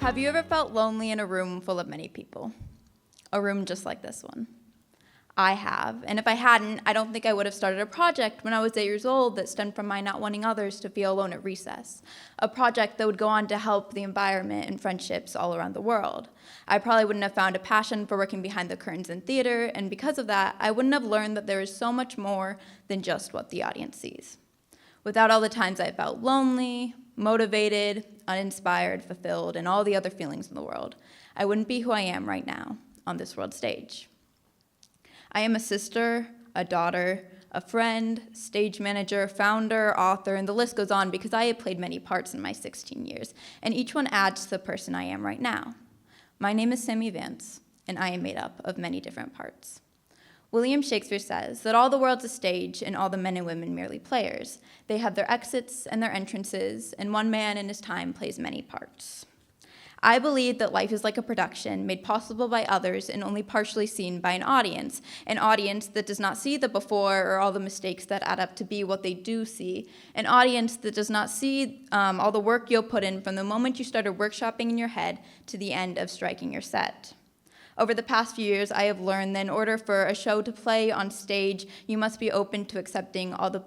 Have you ever felt lonely in a room full of many people? A room just like this one? I have, and if I hadn't, I don't think I would have started a project when I was 8 years old that stemmed from my not wanting others to feel alone at recess. A project that would go on to help the environment and friendships all around the world. I probably wouldn't have found a passion for working behind the curtains in theater, and because of that, I wouldn't have learned that there is so much more than just what the audience sees. Without all the times I felt lonely, motivated, uninspired, fulfilled, and all the other feelings in the world, I wouldn't be who I am right now on this world stage. I am a sister, a daughter, a friend, stage manager, founder, author, and the list goes on because I have played many parts in my 16 years, and each one adds to the person I am right now. My name is Vance, and I am made up of many different parts. William Shakespeare says that all the world's a stage and all the men and women merely players. They have their exits and their entrances, and one man in his time plays many parts. I believe that life is like a production made possible by others and only partially seen by an audience that does not see the before or all the mistakes that add up to be what they do see, an audience that does not see all the work you'll put in from the moment you started workshopping in your head to the end of striking your set. Over the past few years, I have learned that in order for a show to play on stage, you must be open to accepting all the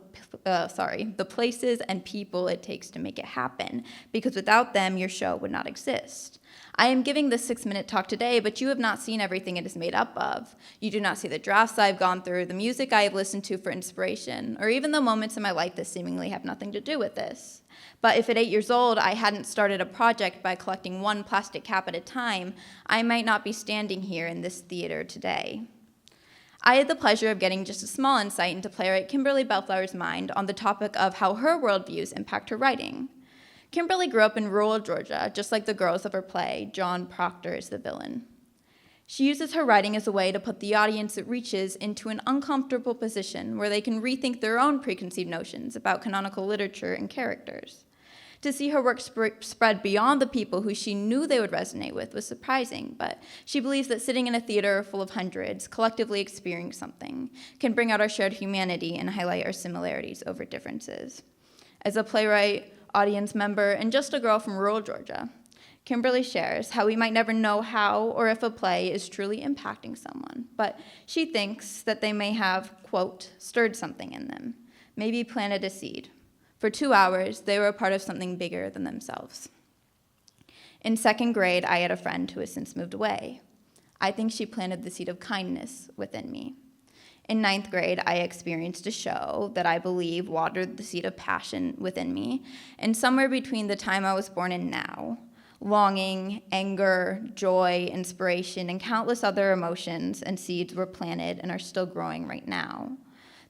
places and people it takes to make it happen, because without them, your show would not exist. I am giving this 6-minute talk today, but you have not seen everything it is made up of. You do not see the drafts I've gone through, the music I have listened to for inspiration, or even the moments in my life that seemingly have nothing to do with this. But if at 8 years old I hadn't started a project by collecting one plastic cap at a time, I might not be standing here in this theater today. I had the pleasure of getting just a small insight into playwright Kimberly Bellflower's mind on the topic of how her worldviews impact her writing. Kimberly grew up in rural Georgia, just like the girls of her play, John Proctor is the villain. She uses her writing as a way to put the audience it reaches into an uncomfortable position where they can rethink their own preconceived notions about canonical literature and characters. To see her work spread beyond the people who she knew they would resonate with was surprising, but she believes that sitting in a theater full of hundreds, collectively experiencing something, can bring out our shared humanity and highlight our similarities over differences. As a playwright, audience member, and just a girl from rural Georgia, Kimberly shares how we might never know how or if a play is truly impacting someone, but she thinks that they may have, quote, stirred something in them, maybe planted a seed. For 2 hours, they were a part of something bigger than themselves. In 2nd grade, I had a friend who has since moved away. I think she planted the seed of kindness within me. In 9th grade, I experienced a show that I believe watered the seed of passion within me, and somewhere between the time I was born and now, longing, anger, joy, inspiration, and countless other emotions and seeds were planted and are still growing right now.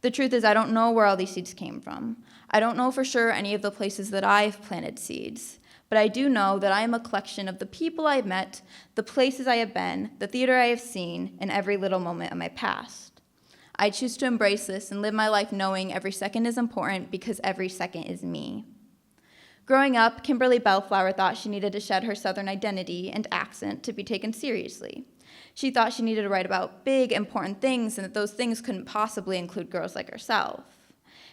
The truth is, I don't know where all these seeds came from. I don't know for sure any of the places that I've planted seeds, but I do know that I am a collection of the people I've met, the places I have been, the theater I have seen, and every little moment of my past. I choose to embrace this and live my life knowing every second is important because every second is me. Growing up, Kimberly Bellflower thought she needed to shed her Southern identity and accent to be taken seriously. She thought she needed to write about big, important things and that those things couldn't possibly include girls like herself.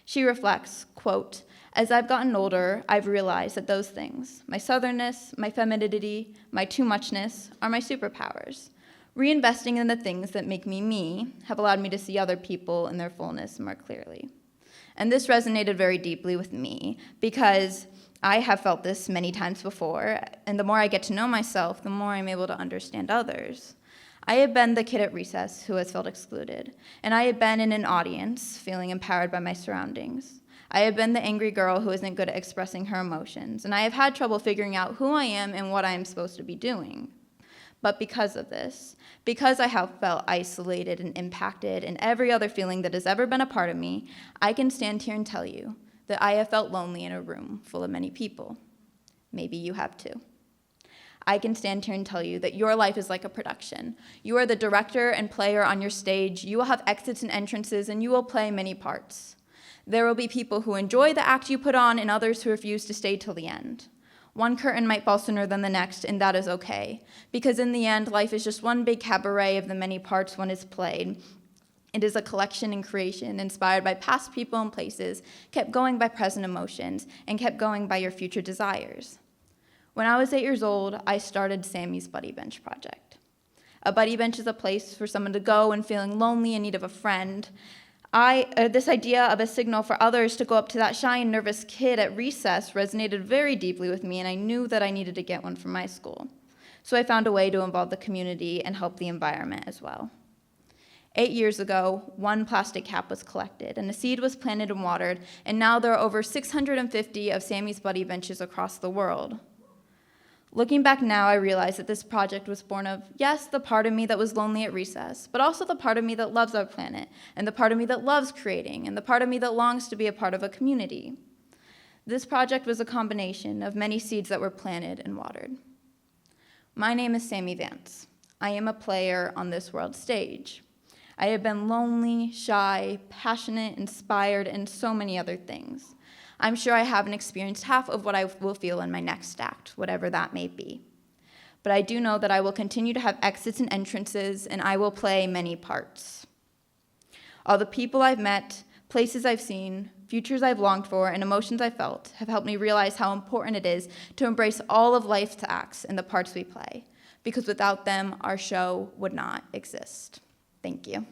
She reflects, quote, "As I've gotten older, I've realized that those things, my Southernness, my femininity, my too muchness, are my superpowers. Reinvesting in the things that make me me have allowed me to see other people in their fullness more clearly." And this resonated very deeply with me because I have felt this many times before, and the more I get to know myself, the more I'm able to understand others. I have been the kid at recess who has felt excluded, and I have been in an audience feeling empowered by my surroundings. I have been the angry girl who isn't good at expressing her emotions, and I have had trouble figuring out who I am and what I am supposed to be doing. But because of this, because I have felt isolated and impacted in every other feeling that has ever been a part of me, I can stand here and tell you that I have felt lonely in a room full of many people. Maybe you have too. I can stand here and tell you that your life is like a production. You are the director and player on your stage. You will have exits and entrances, and you will play many parts. There will be people who enjoy the act you put on and others who refuse to stay till the end. One curtain might fall sooner than the next, and that is okay, because in the end, life is just one big cabaret of the many parts one is played. It is a collection and creation inspired by past people and places, kept going by present emotions, and kept going by your future desires. When I was 8 years old, I started Sammy's Buddy Bench project. A buddy bench is a place for someone to go when feeling lonely in need of a friend. This idea of a signal for others to go up to that shy and nervous kid at recess resonated very deeply with me, and I knew that I needed to get one for my school. So I found a way to involve the community and help the environment as well. 8 years ago, 1 plastic cap was collected, and a seed was planted and watered, and now there are over 650 of Sammy's Buddy Benches across the world. Looking back now, I realize that this project was born of, yes, the part of me that was lonely at recess, but also the part of me that loves our planet, and the part of me that loves creating, and the part of me that longs to be a part of a community. This project was a combination of many seeds that were planted and watered. My name is Sammy Vance. I am a player on this world stage. I have been lonely, shy, passionate, inspired, and so many other things. I'm sure I haven't experienced half of what I will feel in my next act, whatever that may be. But I do know that I will continue to have exits and entrances, and I will play many parts. All the people I've met, places I've seen, futures I've longed for, and emotions I've felt have helped me realize how important it is to embrace all of life's acts and the parts we play, because without them, our show would not exist. Thank you.